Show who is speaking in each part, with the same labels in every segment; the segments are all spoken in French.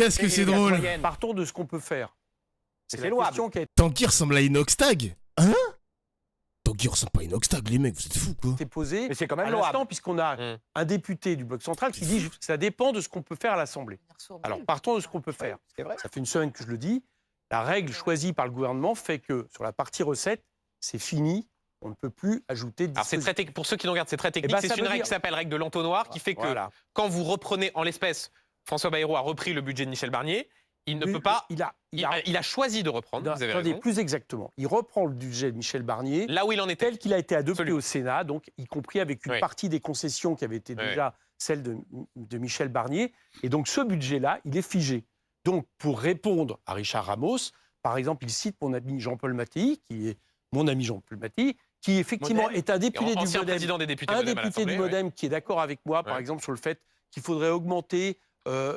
Speaker 1: Qu'est-ce que c'est drôle.
Speaker 2: Partons de ce qu'on peut faire.
Speaker 3: C'est
Speaker 2: la
Speaker 3: louable.
Speaker 2: question qui a
Speaker 1: Tanguy ressemble à Inoxtag. Hein? Tanguy ressemble pas à Inoxtag, les mecs, vous êtes fous, quoi.
Speaker 2: été posée
Speaker 3: Mais c'est quand même
Speaker 2: à
Speaker 3: louable.
Speaker 2: l'instant, puisqu'on a un député du Bloc central qui dit que ça dépend de ce qu'on peut faire à l'Assemblée. Alors, partons de ce qu'on peut faire.
Speaker 3: C'est vrai.
Speaker 2: Ça fait une semaine que je le dis. La règle choisie par le gouvernement fait que sur la partie recette, c'est fini. On ne peut plus ajouter de
Speaker 4: Alors c'est très pour ceux qui nous regardent, c'est très technique.
Speaker 2: ben,
Speaker 4: c'est
Speaker 2: ça
Speaker 4: une
Speaker 2: veut
Speaker 4: règle
Speaker 2: dire-
Speaker 4: qui s'appelle règle de l'entonnoir, qui fait que quand vous reprenez en l'espèce, François Bayrou a repris le budget de Michel Barnier, il ne peut pas.
Speaker 2: Il
Speaker 4: a choisi de reprendre.
Speaker 2: Non,
Speaker 4: vous avez
Speaker 2: attendez,
Speaker 4: raison.
Speaker 2: plus exactement. Il reprend le budget de Michel Barnier
Speaker 4: Là où il en était.
Speaker 2: tel qu'il a été adopté
Speaker 4: Absolument.
Speaker 2: au Sénat, donc y compris avec une
Speaker 4: Oui.
Speaker 2: partie des concessions qui avaient été
Speaker 4: Oui.
Speaker 2: déjà celles de Michel Barnier. Et donc ce budget-là, il est figé. Donc pour répondre à Richard Ramos, par exemple, il cite mon ami Jean-Paul Mattei, qui est mon ami Jean-Paul Mattei, qui effectivement
Speaker 4: Modem.
Speaker 2: est un député du
Speaker 4: Ancien
Speaker 2: Modem,
Speaker 4: président des députés
Speaker 2: un
Speaker 4: Modem à
Speaker 2: député du
Speaker 4: l'Assemblée,
Speaker 2: Modem qui est d'accord avec moi, par
Speaker 4: Ouais.
Speaker 2: exemple, sur le fait qu'il faudrait augmenter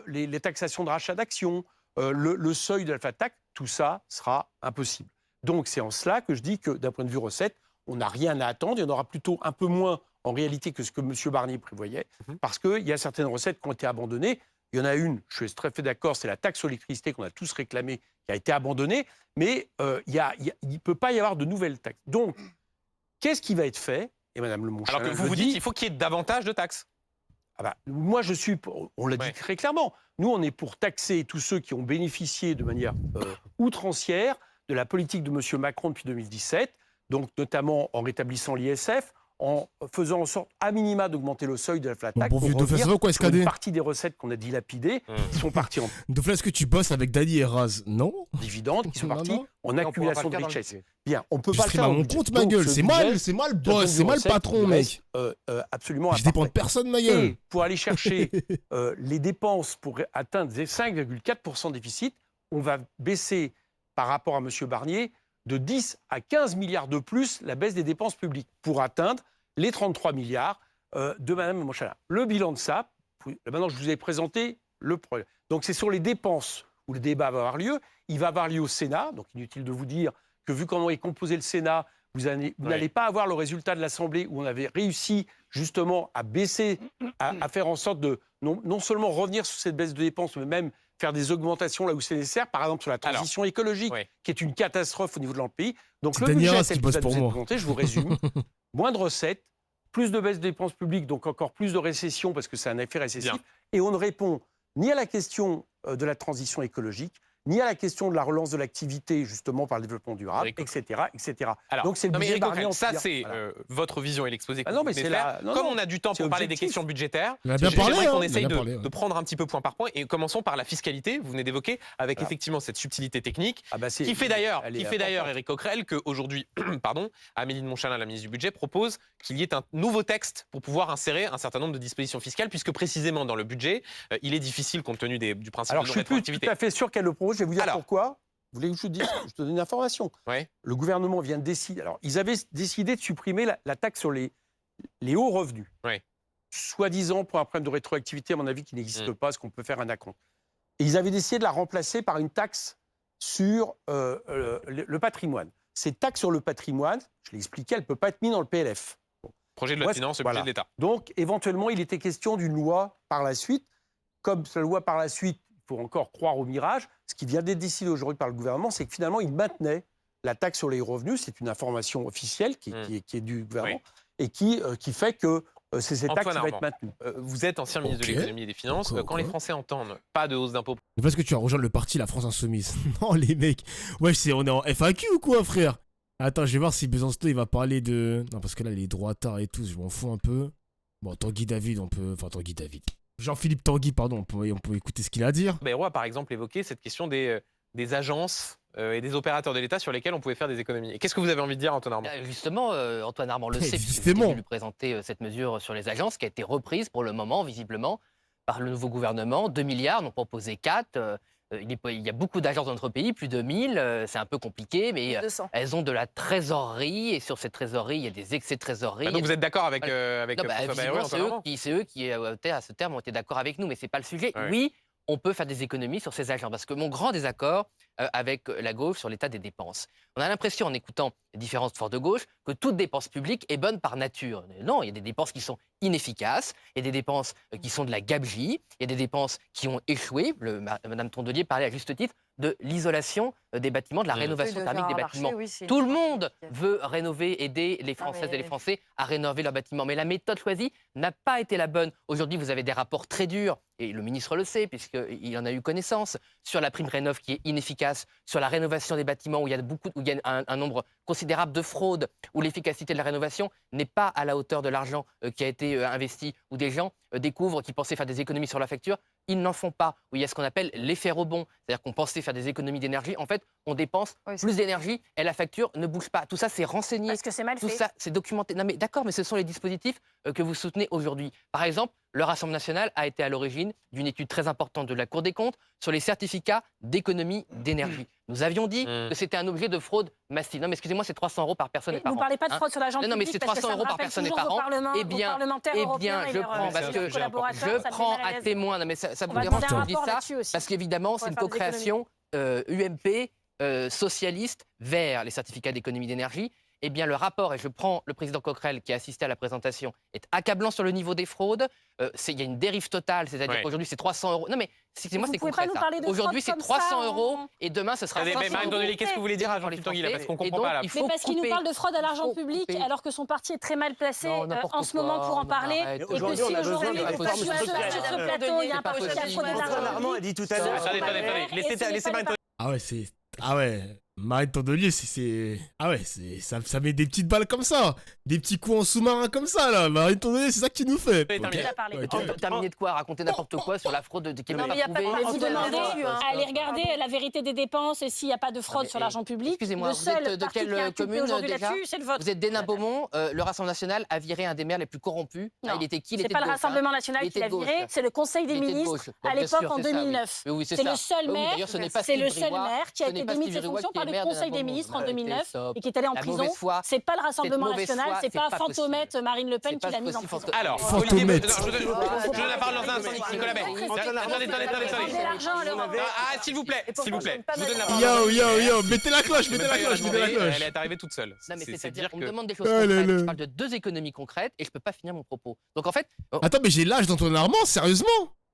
Speaker 2: les taxations de rachat d'actions, le seuil de la flat tax, tout ça sera impossible. Donc c'est en cela que je dis que d'un point de vue recette, on n'a rien à attendre. Il y en aura plutôt un peu moins en réalité que ce que M. Barnier prévoyait, parce qu'il y a certaines recettes qui ont été abandonnées. Il y en a une, je suis très fait d'accord, c'est la taxe sur l'électricité qu'on a tous réclamée, qui a été abandonnée, mais il ne peut pas y avoir de nouvelles taxes. Donc, qu'est-ce qui va être fait? Et Mme Le Monchalin
Speaker 4: Alors que vous
Speaker 2: le
Speaker 4: vous
Speaker 2: dit,
Speaker 4: dites qu'il faut qu'il y ait davantage de taxes.
Speaker 2: ah bah, moi, je suis, on l'a dit
Speaker 4: Ouais.
Speaker 2: très clairement, nous, on est pour taxer tous ceux qui ont bénéficié de manière outrancière de la politique de M. Macron depuis 2017, donc notamment en rétablissant l'ISF, en faisant en sorte, à minima, d'augmenter le seuil de la flat tax
Speaker 1: Bon,
Speaker 2: pour
Speaker 1: vieux Dauphin,
Speaker 2: revenir
Speaker 1: ça va quoi,
Speaker 2: sur une
Speaker 1: SKD?
Speaker 2: partie des recettes qu'on a dilapidées, qui sont parties en
Speaker 1: Dauphin, est-ce que tu bosses avec Dany et Raz? Non?
Speaker 2: dividendes, qui sont
Speaker 1: Non,
Speaker 2: parties
Speaker 1: non.
Speaker 2: en accumulation de richesses. Bien, on peut
Speaker 1: Je
Speaker 2: pas le
Speaker 1: stream
Speaker 2: faire
Speaker 1: à
Speaker 2: au
Speaker 1: mon
Speaker 2: budget.
Speaker 1: compte, ma
Speaker 2: Donc,
Speaker 1: gueule.
Speaker 2: ce
Speaker 1: C'est
Speaker 2: budget,
Speaker 1: mal, c'est mal
Speaker 2: d'un point
Speaker 1: boss,
Speaker 2: de
Speaker 1: c'est
Speaker 2: vue
Speaker 1: mal
Speaker 2: recette,
Speaker 1: patron,
Speaker 2: il
Speaker 1: mec.
Speaker 2: reste, absolument
Speaker 1: Je dépends de
Speaker 2: imparfait.
Speaker 1: personne, ma gueule.
Speaker 2: Et pour aller chercher les dépenses pour atteindre 5,4% de déficit, on va baisser par rapport à M. Barnier de 10 à 15 milliards de plus la baisse des dépenses publiques pour atteindre les 33 milliards de Mme Monchalin. Le bilan de ça, maintenant je vous ai présenté le problème. Donc c'est sur les dépenses où le débat va avoir lieu. Il va avoir lieu au Sénat, donc inutile de vous dire que vu comment est composé le Sénat, vous n'allez pas avoir le résultat de l'Assemblée où on avait réussi justement à baisser, à faire en sorte de non seulement revenir sur cette baisse de dépenses, mais même faire des augmentations là où c'est nécessaire, par exemple sur la transition écologique, qui est une catastrophe au niveau de notre pays. Donc
Speaker 1: C'est
Speaker 2: le
Speaker 1: Dany
Speaker 2: budget
Speaker 1: Arras
Speaker 2: tel
Speaker 1: qui
Speaker 2: qu'il
Speaker 1: bosse
Speaker 2: va
Speaker 1: pour
Speaker 2: nous être
Speaker 1: moi.
Speaker 2: présenté, je vous résume, moins de recettes, plus de baisse des dépenses publiques, donc encore plus de récession parce que c'est un effet récessif,
Speaker 4: Bien.
Speaker 2: et on ne répond ni à la question de la transition écologique, ni à la question de la relance de l'activité, justement, par le développement durable,
Speaker 4: Eric
Speaker 2: etc., etc.
Speaker 4: Alors,
Speaker 2: Donc, c'est le
Speaker 4: non, mais
Speaker 2: budget
Speaker 4: Eric
Speaker 2: Barnier
Speaker 4: Coquerel,
Speaker 2: en
Speaker 4: ça
Speaker 2: pire.
Speaker 4: c'est
Speaker 2: Voilà.
Speaker 4: votre vision et l'exposé que
Speaker 2: Ah non,
Speaker 4: vous
Speaker 2: mais
Speaker 4: venez
Speaker 2: c'est
Speaker 4: de faire.
Speaker 2: la- non,
Speaker 4: Comme
Speaker 2: non,
Speaker 4: on a du temps
Speaker 2: c'est
Speaker 4: pour parler des
Speaker 2: objectif.
Speaker 4: questions budgétaires,
Speaker 1: On a bien
Speaker 4: j'aimerais
Speaker 1: parlé,
Speaker 4: qu'on
Speaker 1: hein, on a
Speaker 4: essaye
Speaker 1: bien parlé, ouais.
Speaker 4: de prendre un petit peu point par point et commençons par la fiscalité. Vous venez d'évoquer avec
Speaker 2: Voilà.
Speaker 4: effectivement cette subtilité technique
Speaker 2: Ah bah, c'est-
Speaker 4: qui fait d'ailleurs
Speaker 2: elle est importante.
Speaker 4: Éric Coquerel qu'aujourd'hui, pardon, Amélie de Montchalin, la ministre du Budget, propose qu'il y ait un nouveau texte pour pouvoir insérer un certain nombre de dispositions fiscales, puisque précisément dans le budget, il est difficile compte tenu du principe
Speaker 2: Alors,
Speaker 4: de
Speaker 2: je suis plus
Speaker 4: non-rétroactivité.
Speaker 2: tout à fait sûr qu'elle le propose. Je vais vous dire
Speaker 4: Alors.
Speaker 2: pourquoi. Vous voulez que je vous dise, je te donne une information.
Speaker 4: Ouais.
Speaker 2: Le gouvernement vient de décider. Alors, ils avaient décidé de supprimer la taxe sur les hauts revenus.
Speaker 4: Ouais.
Speaker 2: Soi-disant pour un problème de rétroactivité, à mon avis, qui n'existe pas, parce qu'on peut faire un acompte. Et ils avaient décidé de la remplacer par une taxe sur le patrimoine. Cette taxe sur le patrimoine, je l'ai expliqué, elle ne peut pas être mise dans le PLF.
Speaker 4: Projet de loi
Speaker 2: Ouais,
Speaker 4: de finances,
Speaker 2: voilà.
Speaker 4: budget de l'État.
Speaker 2: Donc, éventuellement, il était question d'une loi par la suite. Comme cette loi par la suite, il faut encore croire au mirage. Ce qui vient d'être décidé aujourd'hui par le gouvernement, c'est que finalement, il maintenait la taxe sur les revenus. C'est une information officielle qui est du gouvernement et qui fait que c'est cette taxe qui va être maintenue.
Speaker 4: Vous êtes ancien ministre de l'économie et des finances. Quand les Français entendent pas de hausse d'impôts.
Speaker 1: Mais parce que tu vas rejoindre le parti La France Insoumise. Non, les mecs. Ouais, on est en FAQ ou quoi, frère? Attends, je vais voir si Besançon il va parler de. Non, parce que là, les droitards et tout, je m'en fous un peu. Bon, Tanguy David, on peut. Enfin, Tanguy David. Jean-Philippe Tanguy, pardon, on peut écouter ce qu'il a à dire.
Speaker 4: Bayrou a par exemple évoqué cette question des agences et des opérateurs de l'État sur lesquels on pouvait faire des économies. Et qu'est-ce que vous avez envie de dire, Antoine Armand?
Speaker 5: Justement, Antoine Armand le sait, puisque
Speaker 1: Justement.
Speaker 5: lui présenter cette mesure sur les agences qui a été reprise pour le moment, visiblement, par le nouveau gouvernement. 2 milliards, on proposé 4. Il y a beaucoup d'agences dans notre pays, plus de 1000. C'est un peu compliqué, mais
Speaker 6: 200.
Speaker 5: elles ont de la trésorerie. Et sur cette trésorerie, il y a des excès de trésorerie.
Speaker 4: Donc vous êtes d'accord avec,
Speaker 5: Non,
Speaker 4: François Bayrou,
Speaker 5: visiblement,
Speaker 4: Antoine Armand?
Speaker 5: c'est eux qui, à ce terme, ont été d'accord avec nous, mais ce n'est pas le sujet.
Speaker 4: Ouais.
Speaker 5: Oui, on peut faire des économies sur ces agents, parce que mon grand désaccord avec la gauche sur l'état des dépenses. On a l'impression, en écoutant les différentes forces de gauche, que toute dépense publique est bonne par nature. Non, il y a des dépenses qui sont inefficaces, il y a des dépenses qui sont de la gabegie, il y a des dépenses qui ont échoué. Madame Tondelier parlait à juste titre de l'isolation des bâtiments, de la rénovation thermique des bâtiments. Tout le monde veut rénover, aider les Françaises et les Français à rénover leurs bâtiments. Mais la méthode choisie n'a pas été la bonne. Aujourd'hui, vous avez des rapports très durs, et le ministre le sait, puisqu'il en a eu connaissance, sur la prime rénov' qui est inefficace, sur la rénovation des bâtiments où il y a un nombre considérable de fraudes, où l'efficacité de la rénovation n'est pas à la hauteur de l'argent qui a été investi, où des gens découvrent qu'ils pensaient faire des économies sur la facture. Ils n'en font pas, où il y a ce qu'on appelle l'effet rebond. C'est-à-dire qu'on pensait faire des économies d'énergie. En fait, on dépense plus d'énergie et la facture ne bouge pas. Tout ça, c'est renseigné.
Speaker 3: Parce que c'est mal fait.
Speaker 5: Tout ça, c'est documenté. Non, mais d'accord, mais ce sont les dispositifs que vous soutenez aujourd'hui. Par exemple, le Rassemblement national a été à l'origine d'une étude très importante de la Cour des comptes sur les certificats d'économie d'énergie. Nous avions dit que c'était un objet de fraude massive. Non, mais excusez-moi, c'est 300 € par personne et par an.
Speaker 3: Vous ne parlez pas de fraude sur l'argent public.
Speaker 5: Non, mais c'est 300 € par personne et par an. Eh bien, je prends, parce que je prends à témoin. Non, mais ça vous dérange que je dise ça, parce qu'évidemment, c'est une co-création UMP socialiste vers les certificats d'économie d'énergie. Eh bien, le rapport, et je prends le président Coquerel qui a assisté à la présentation, est accablant sur le niveau des fraudes. Il y a une dérive totale, c'est-à-dire qu'aujourd'hui, c'est 300 €. Non, mais excusez-moi, c'est concret. Aujourd'hui, c'est 300 € et demain, ce sera 500 €.
Speaker 4: Marine Tondelier, qu'est-ce que vous voulez dire à Jean-Philippe Tanguy là, parce qu'on comprend pas là.
Speaker 3: Mais parce qu'il nous parle de fraude à l'argent public, alors que son parti est très mal placé en ce moment pour en parler. Et que si aujourd'hui, sur ce plateau, il y a un parti qui a fraudé de l'argent public.
Speaker 2: a dit tout à l'heure.
Speaker 4: Attendez, laissez Marine Tondelier.
Speaker 1: Ah ouais, Marine Tondelier, ah ouais, ça met des petites balles comme ça, des petits coups en sous-marin comme ça là. Marine Tondelier, c'est ça que tu nous fais.
Speaker 5: Terminer de quoi, raconter n'importe quoi sur la fraude qui n'est pas prouvée.
Speaker 3: Mais vous demandez à aller regarder la vérité des dépenses et s'il n'y a pas de fraude sur l'argent public.
Speaker 5: Excusez-moi, vous êtes de quelle commune déjà?
Speaker 3: C'est le vôtre.
Speaker 5: Vous êtes d'Hénin-Beaumont. Le Rassemblement national a viré un des maires les plus corrompus. Il était qui?
Speaker 3: C'est pas le Rassemblement national qui l'a viré, c'est le Conseil des ministres à l'époque en 2009. C'est le seul maire qui a été démis de ses fonctions par le Conseil des ministres en 2009 et qui est allé en prison. C'est pas le Rassemblement national, c'est pas Fantomette Marine Le Pen qui l'a mise en prison.
Speaker 4: Alors, Olivier, je donne la parole dans un instant, Nicolas Bay. Attendez. Ah, s'il vous plaît. Je vous donne la parole.
Speaker 1: Yo, mettez la cloche.
Speaker 4: Elle est arrivée toute seule.
Speaker 5: Non, mais c'est-à-dire qu'on me demande des choses concrètes. Je parle de 2 économies concrètes et je peux pas finir mon propos. Donc en fait.
Speaker 1: Attends, mais j'ai l'âge d'Antoine Armand, sérieusement?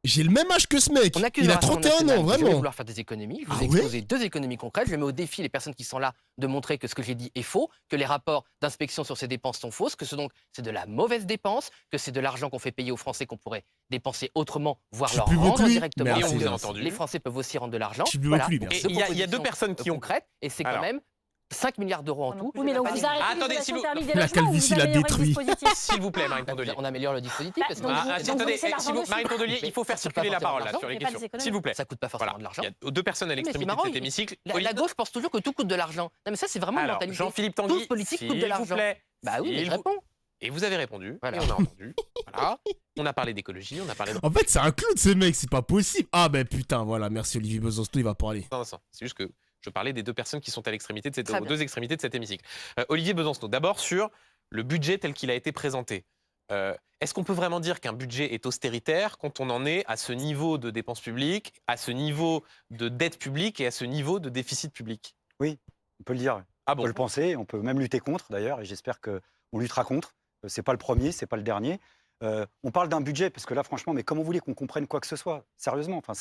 Speaker 1: J'ai le même âge que ce mec. Il a 31 ans, vraiment.
Speaker 5: Je vais vouloir faire des économies. Je vous ai exposé 2 économies concrètes. Je mets au défi les personnes qui sont là de montrer que ce que j'ai dit est faux, que les rapports d'inspection sur ces dépenses sont fausses, que c'est de la mauvaise dépense, que c'est de l'argent qu'on fait payer aux Français qu'on pourrait dépenser autrement, voire leur rendre directement.
Speaker 4: Et on vous a entendu.
Speaker 5: Les Français peuvent aussi rendre de l'argent.
Speaker 4: Il y a 2 personnes qui ont
Speaker 5: concrètes et c'est quand même 5 milliards d'euros en tout.
Speaker 3: Oui, mais donc vous arrêtez
Speaker 4: attendez,
Speaker 1: la calvitie l'a détruit.
Speaker 4: S'il vous plaît, Marine Tondelier.
Speaker 5: On améliore le dispositif.
Speaker 4: Attendez, Marine Tondelier, il faut faire circuler la parole là sur les questions. S'il vous plaît.
Speaker 5: Ça coûte pas forcément de l'argent.
Speaker 4: Il y a 2 personnes à l'extrémité de cet hémicycle.
Speaker 5: La gauche pense toujours que tout coûte de l'argent. Non, mais ça, c'est vraiment une mentalité.
Speaker 4: Jean-Philippe Tanguy,
Speaker 5: toute politique coûte de l'argent. Bah oui, mais je réponds.
Speaker 4: Et vous avez répondu, et on a entendu. Voilà. On a parlé d'écologie, on a parlé de...
Speaker 1: En fait, c'est un clown ce mec, c'est pas possible. Ah ben putain, voilà, merci Olivier Besançon, il va parler.
Speaker 4: Non, c'est juste que je parlais des 2 personnes qui sont à l'extrémité de aux 2 extrémités de cet hémicycle. Olivier Besançon, d'abord sur le budget tel qu'il a été présenté. Est-ce qu'on peut vraiment dire qu'un budget est austéritaire quand on en est à ce niveau de dépenses publiques, à ce niveau de dette publique et à ce niveau de déficit public?
Speaker 6: Oui, on peut le dire.
Speaker 4: Ah bon?
Speaker 6: On peut le penser, on peut même lutter contre d'ailleurs, et j'espère qu'on luttera contre. C'est pas le premier, c'est pas le dernier. On parle d'un budget, parce que là, franchement, mais comment vous voulez qu'on comprenne quoi que ce soit? Sérieusement, enfin,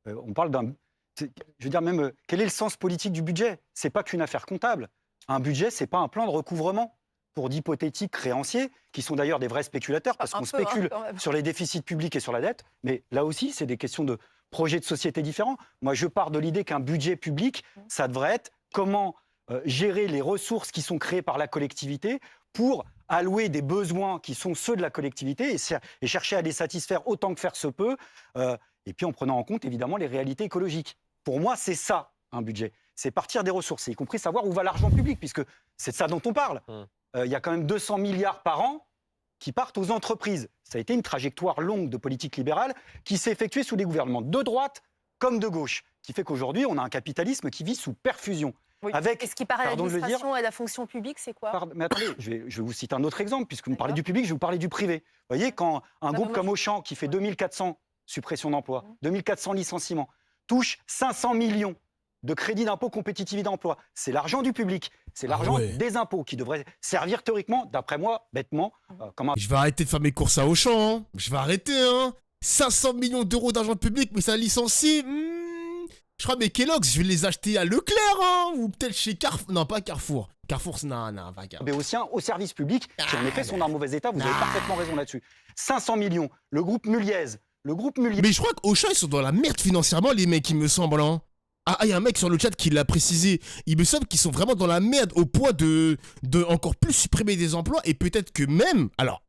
Speaker 6: on parle d'un... Je veux dire, même, quel est le sens politique du budget? C'est pas qu'une affaire comptable. Un budget, c'est pas un plan de recouvrement pour d'hypothétiques créanciers, qui sont d'ailleurs des vrais spéculateurs, parce qu'on spécule sur les déficits publics et sur la dette. Mais là aussi, c'est des questions de projets de société différents. Moi, je pars de l'idée qu'un budget public, ça devrait être comment gérer les ressources qui sont créées par la collectivité pour allouer des besoins qui sont ceux de la collectivité et chercher à les satisfaire autant que faire se peut, et puis en prenant en compte évidemment les réalités écologiques. Pour moi, c'est ça, un budget. C'est partir des ressources, y compris savoir où va l'argent public, puisque c'est de ça dont on parle. Il y a quand même 200 milliards par an qui partent aux entreprises. Ça a été une trajectoire longue de politique libérale qui s'est effectuée sous des gouvernements de droite comme de gauche, qui fait qu'aujourd'hui, on a un capitalisme qui vit sous perfusion.
Speaker 3: Oui. Et ce qui paraît à l'administration et à la fonction publique, c'est quoi?
Speaker 6: Mais attendez, je vais vous citer un autre exemple, puisque vous me parlez du public, je vais vous parler du privé. Vous voyez, quand un groupe comme Auchan, qui fait 2400 suppressions d'emplois, 2400 licenciements, touche 500 millions de crédits d'impôt compétitivité d'emploi, c'est l'argent du public. C'est l'argent des impôts qui devrait servir théoriquement, d'après moi, bêtement, comme un...
Speaker 1: Je vais arrêter de faire mes courses à Auchan, hein. Je vais arrêter, hein. 500 millions d'euros d'argent public, mais ça licencie. Je crois, mais Kellogg's, je vais les acheter à Leclerc, hein. Ou peut-être chez Carrefour. Non, pas Carrefour. Carrefour, non, pas Carrefour.
Speaker 6: Béotien au service public, qui en effet sont dans un mauvais état, vous avez parfaitement raison là-dessus. 500 millions, le groupe Muliez. Mais
Speaker 1: je crois qu'Auchan, ils sont dans la merde financièrement, les mecs, il me semble, hein. Ah, il y a un mec sur le chat qui l'a précisé. Il me semble qu'ils sont vraiment dans la merde au point de encore plus supprimer des emplois et peut-être que même... Alors,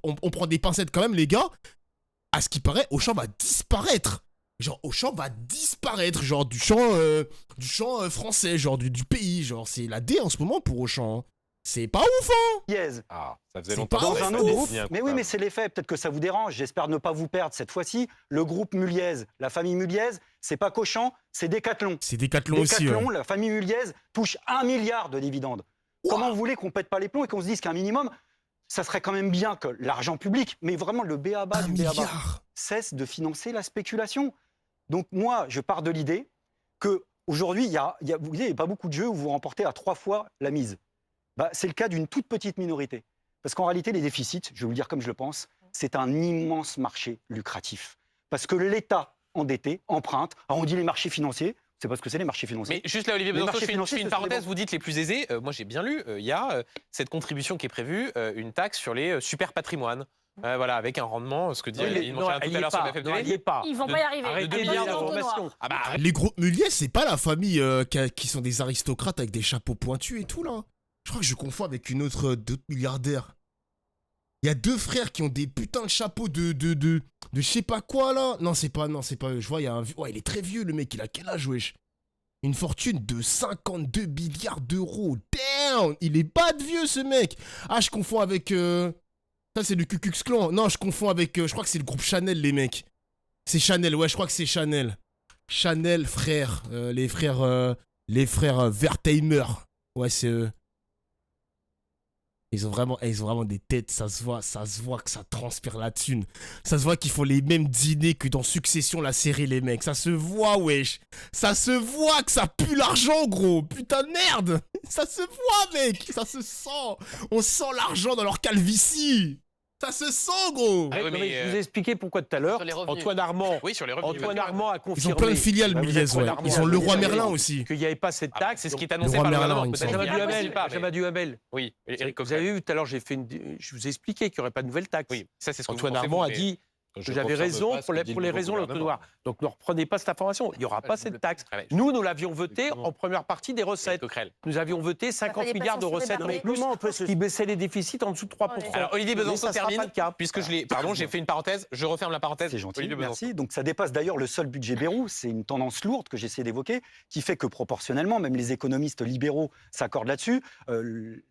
Speaker 1: on prend des pincettes quand même, les gars. À ce qui paraît, Auchan va disparaître. Genre, Auchan va disparaître, genre, du champ français, genre, du pays. Genre, c'est la D en ce moment pour Auchan, hein. C'est pas ouf, hein.
Speaker 6: Yes.
Speaker 4: Ah, ça faisait longtemps.
Speaker 6: Dans un autre groupe. Mais oui, mais c'est l'effet. Peut-être que ça vous dérange. J'espère ne pas vous perdre cette fois-ci. Le groupe Muliez, la famille Muliez, c'est pas Auchan, c'est Decathlon.
Speaker 1: C'est Decathlon aussi.
Speaker 6: Decathlon, la famille Muliez touche 1 milliard de dividendes. Comment vous voulez qu'on pète pas les plombs et qu'on se dise qu'un minimum, ça serait quand même bien que l'argent public, mais vraiment le b.a.-ba du b.a.-ba, cesse de financer la spéculation. Donc moi, je pars de l'idée qu'aujourd'hui, il y a pas beaucoup de jeux où vous remportez à 3 fois la mise. C'est le cas d'une toute petite minorité. Parce qu'en réalité, les déficits, je vais vous le dire comme je le pense, c'est un immense marché lucratif. Parce que l'État endetté emprunte. Alors on dit les marchés financiers, c'est parce que c'est les marchés financiers.
Speaker 4: Mais juste là, Olivier Besançon, je fais une parenthèse, vous dites les plus aisés. Moi, j'ai bien lu, il y a cette contribution qui est prévue, une taxe sur les super patrimoines. Voilà, avec un rendement, ce que dit Yves Monchalin tout à l'heure sur le FFTV.
Speaker 3: Ils vont pas y arriver.
Speaker 4: 2 milliards d'euros.
Speaker 1: Les groupes Muliez, c'est pas la famille qui sont des aristocrates avec des chapeaux pointus et tout, là. Je crois que je confonds avec d'autres milliardaires. Il y a 2 frères qui ont des putains de chapeaux de je sais pas quoi, là. Non, c'est pas eux. Je vois, il y a un vieux... Ouais, il est très vieux, le mec. Il a quel âge, wesh? Une fortune de 52 milliards d'euros. Damn! Il est pas de vieux, ce mec. Ah, je confonds avec... Ça, c'est le Ku Klux Klan. Non, je confonds avec... je crois que c'est le groupe Chanel, les mecs. C'est Chanel, ouais, je crois que c'est Chanel. Chanel, frères. Les frères Wertheimer. Ouais, c'est eux. Ils ont vraiment des têtes, ça se voit que ça transpire la thune. Ça se voit qu'ils font les mêmes dîners que dans Succession, la série, les mecs. Ça se voit, wesh. Ça se voit que ça pue l'argent, gros. Putain de merde. Ça se voit, mec. Ça se sent. On sent l'argent dans leur calvitie. Ça se sent, gros.
Speaker 2: Je vous ai expliqué pourquoi tout à l'heure. Antoine Armand,
Speaker 4: sur les revenus.
Speaker 2: Antoine Armand a confirmé.
Speaker 1: Ils ont plein de filiales, Muliez, ouais. Ils ont Leroy Merlin aussi.
Speaker 2: Qu'il n'y avait pas cette taxe.
Speaker 4: C'est ce qui est annoncé par le gouvernement.
Speaker 2: Benjamin Duhamel.
Speaker 4: Oui.
Speaker 2: Vous avez vu tout à l'heure, je vous ai expliqué qu'il n'y aurait pas de nouvelle taxe.
Speaker 4: Oui, ça c'est ce que
Speaker 2: Antoine Armand a dit que j'avais raison pour les raisons noires. Donc ne reprenez pas cette information. Il n'y aura pas cette taxe. Nous l'avions voté en première partie des recettes. Nous avions voté 50 milliards de recettes en plus qui baissaient les déficits en dessous de 3%.
Speaker 4: Alors Olivier Besançon termine, puisque j'ai fait une parenthèse, je referme la parenthèse.
Speaker 6: C'est gentil, merci. Donc ça dépasse d'ailleurs le seul budget Bayrou. C'est une tendance lourde que j'essaie d'évoquer, qui fait que proportionnellement, même les économistes libéraux s'accordent là-dessus,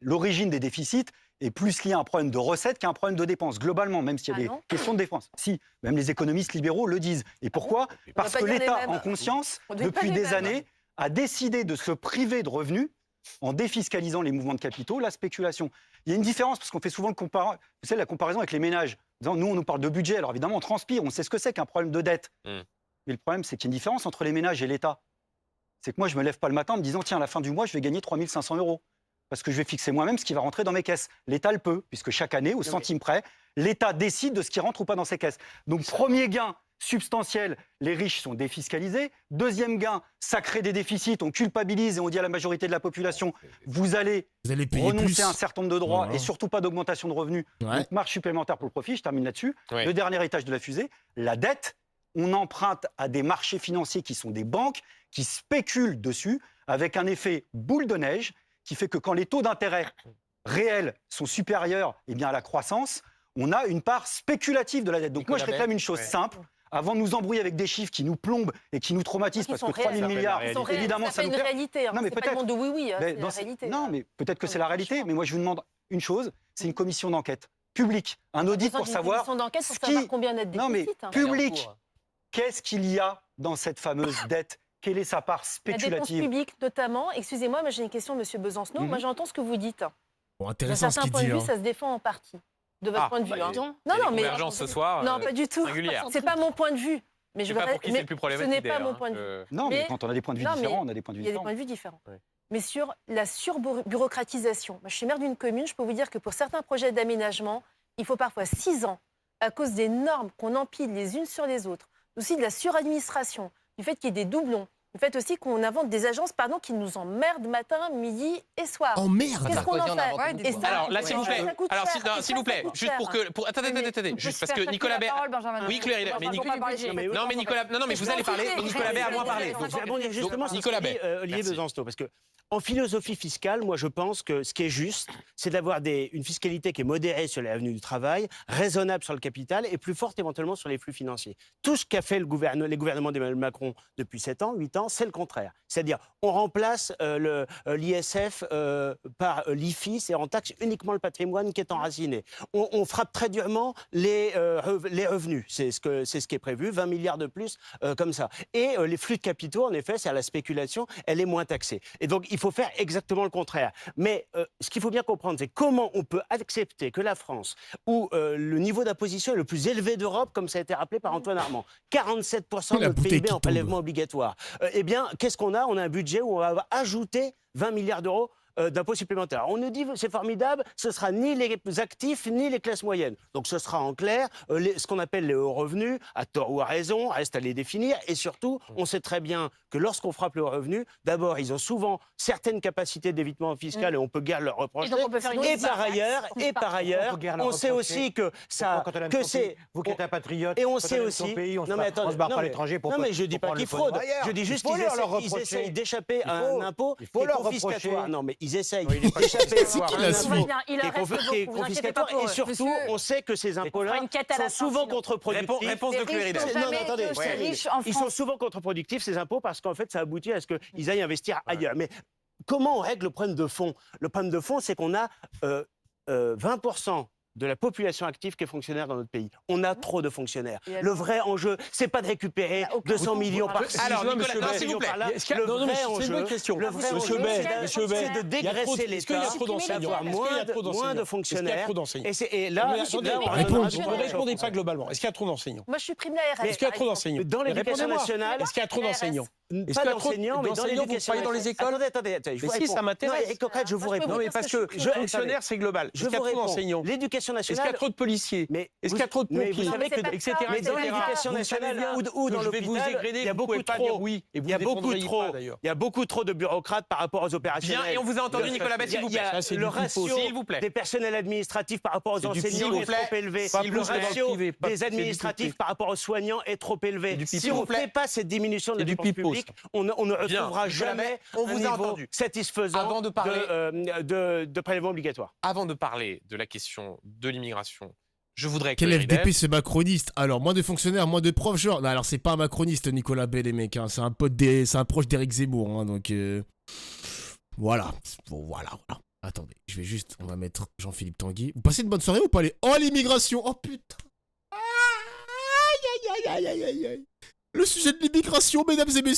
Speaker 6: l'origine des déficits est plus lié à un problème de recettes qu'à un problème de dépenses. Globalement, même s'il y a des questions de dépenses. Si, même les économistes libéraux le disent. Et pourquoi ? Parce que l'État, en conscience, depuis des années, a décidé de se priver de revenus en défiscalisant les mouvements de capitaux, la spéculation. Il y a une différence, parce qu'on fait souvent la comparaison avec les ménages. Nous, on nous parle de budget, alors évidemment, on transpire, on sait ce que c'est qu'un problème de dette. Mais le problème, c'est qu'il y a une différence entre les ménages et l'État. C'est que moi, je ne me lève pas le matin en me disant, tiens, à la fin du mois, je vais gagner 3 500 €. Parce que je vais fixer moi-même ce qui va rentrer dans mes caisses. L'État le peut, puisque chaque année, au centime près, l'État décide de ce qui rentre ou pas dans ses caisses. Donc, premier gain substantiel, les riches sont défiscalisés. Deuxième gain, ça crée des déficits, on culpabilise et on dit à la majorité de la population, vous allez renoncer à un certain nombre de droits et surtout pas d'augmentation de revenus. Donc, marge supplémentaire pour le profit, je termine là-dessus. Le dernier étage de la fusée, la dette, on emprunte à des marchés financiers qui sont des banques, qui spéculent dessus, avec un effet boule de neige, qui fait que quand les taux d'intérêt réels sont supérieurs à la croissance, on a une part spéculative de la dette. Donc moi, je réclame une chose simple. Avant de nous embrouiller avec des chiffres qui nous plombent et qui nous traumatisent, parce que 3 000 milliards, évidemment, ça nous perd.
Speaker 3: C'est une réalité. Non, mais peut-être. De oui, c'est la réalité.
Speaker 6: Non, mais peut-être que c'est la réalité. Mais moi, je vous demande une chose, c'est une commission d'enquête publique, un audit pour savoir.
Speaker 3: Une commission d'enquête pour savoir combien net déficit.
Speaker 6: Non, mais public. Qu'est-ce qu'il y a dans cette fameuse dette ? Quelle est sa part spéculative ?
Speaker 3: La dépense publique, notamment. Excusez-moi, mais j'ai une question, monsieur Besancenot. Moi, j'entends ce que vous dites.
Speaker 1: Bon, intéressant ce qu'il dit.
Speaker 3: D'un certain point de vue, ça se défend en partie. De votre point de vue.
Speaker 4: Non,
Speaker 3: mais.
Speaker 4: Ce soir,
Speaker 3: non, pas du tout. C'est pas mon point de vue. Mais
Speaker 4: je sais pas pour qui c'est le plus problématique.
Speaker 3: Ce n'est pas mon point de vue.
Speaker 6: Non, mais quand on a des points de vue différents, on a des points de vue différents.
Speaker 3: Il y a des points de vue différents.
Speaker 7: mais sur la surbureaucratisation. Moi, je suis maire d'une commune, je peux vous dire que pour certains projets d'aménagement, il faut parfois 6 ans à cause des normes qu'on empile les unes sur les autres, aussi de la suradministration, du fait qu'il y ait des doublons, du fait aussi qu'on invente des agences qui nous emmerdent matin, midi et soir.
Speaker 1: Emmerde.
Speaker 7: Qu'est-ce qu'on en fait? Et ça,
Speaker 4: Alors là, s'il vous plaît,
Speaker 7: ça coûte cher.
Speaker 4: s'il vous plaît, juste pour que... Attendez, juste parce que Nicolas Bay... Oui, Claire, non, mais Nicolas... Non, mais vous allez parler, mais Nicolas Bay a moins parlé.
Speaker 8: Donc, je vais rebondir justement sur
Speaker 4: Nicolas Bay.
Speaker 8: Olivier Besancenot, parce que en philosophie fiscale, moi je pense que ce qui est juste, c'est d'avoir une fiscalité qui est modérée sur les revenus du travail, raisonnable sur le capital et plus forte éventuellement sur les flux financiers. Tout ce qu'a fait les gouvernements d'Emmanuel Macron depuis 7 ans, 8 ans, c'est le contraire. C'est-à-dire, on remplace l'ISF par l'IFI, c'est on taxe uniquement le patrimoine qui est enraciné. On frappe très durement les revenus, c'est ce qui est prévu, 20 milliards de plus comme ça. Et les flux de capitaux, en effet, c'est à la spéculation, elle est moins taxée. Et donc, il faut faire exactement le contraire. Mais ce qu'il faut bien comprendre, c'est comment on peut accepter que la France, où le niveau d'imposition est le plus élevé d'Europe, comme ça a été rappelé par Antoine Armand, 47% de notre PIB en prélèvement obligatoire. Eh bien, qu'est-ce qu'on a? On a un budget où on va ajouter 20 milliards d'euros d'impôts supplémentaires. On nous dit c'est formidable, ce sera ni les actifs ni les classes moyennes. Donc ce sera en clair ce qu'on appelle les hauts revenus, à tort ou à raison, reste à les définir. Et surtout, on sait très bien que lorsqu'on frappe les hauts revenus, d'abord ils ont souvent certaines capacités d'évitement fiscal et on peut guère leur reprocher. Et par ailleurs, on sait aussi que ça, que c'est
Speaker 9: vous qui êtes un patriote,
Speaker 8: et on sait aussi.
Speaker 9: On se barre pas à l'étranger pour.
Speaker 8: Non mais je dis pas qu'ils fraudent. Je dis juste qu'ils essayent d'échapper à un impôt qui est confiscatoire. Non mais ils essayent d'échapper à un impôt qui est confiscatoire et surtout, on sait que ces impôts-là sont souvent contre-productifs.
Speaker 4: Réponse de Claire Ridel.
Speaker 8: Non, attendez, ils sont souvent contre-productifs, ces impôts, parce qu'en fait, ça aboutit à ce qu'ils aillent investir ailleurs. Mais comment on règle le problème de fond? Le problème de fond, c'est qu'on a 20% de la population active qui est fonctionnaire dans notre pays. On a trop de fonctionnaires. Le vrai enjeu, c'est pas de récupérer 200 millions par-ci.
Speaker 4: Alors, Nicolas, s'il vous plaît.
Speaker 8: Le vrai enjeu, c'est de dégraisser l'État, d'avoir moins de fonctionnaires. Et là,
Speaker 2: vous ne répondez pas globalement. Est-ce qu'il y a trop d'enseignants?
Speaker 7: Moi, je suis prime l'ARS.
Speaker 2: Est-ce qu'il y a trop d'enseignants?
Speaker 8: Dans l'éducation nationale,
Speaker 2: est-ce qu'il y a trop d'enseignants?
Speaker 8: Pas d'enseignants, mais dans l'éducation
Speaker 2: nationale. Dans les écoles?
Speaker 8: Attendez,
Speaker 2: mais si, ça m'intéresse.
Speaker 8: Et Coquette, je vous réponds.
Speaker 2: Non, mais parce que fonctionnaire, c'est global. Est-ce qu'il y a trop d'enseignants?
Speaker 8: L'éducation nationale.
Speaker 2: Est-ce qu'il y a trop de policiers? Est-ce qu'il y a trop de pompiers?
Speaker 7: etc.
Speaker 8: Mais dans l'éducation nationale ou dans l'hôpital, il y a beaucoup trop. Il y a beaucoup trop de bureaucrates par rapport aux opérationnels.
Speaker 4: Bien, et on vous a entendu, Nicolas Bay, s'il vous plaît.
Speaker 8: Le ratio des personnels administratifs par rapport aux enseignants est trop élevé. Le ratio des administratifs par rapport aux soignants est trop élevé. Si on ne fait pas cette diminution de la dépense publique, on ne retrouvera jamais un niveau satisfaisant de prélèvement obligatoire.
Speaker 4: Avant de parler de la question de l'immigration, je voudrais que...
Speaker 1: Quel FDP c'est macroniste? Alors, moins de fonctionnaires, moins de profs, genre... Non, alors c'est pas un macroniste, Nicolas Bay, les mecs, hein. C'est un proche d'Éric Zemmour, hein, donc... Voilà. Bon, voilà. Attendez, on va mettre Jean-Philippe Tanguy. Vous passez une bonne soirée ou pas? Oh, l'immigration! Oh, putain! Aïe. Le sujet de l'immigration, mesdames et messieurs.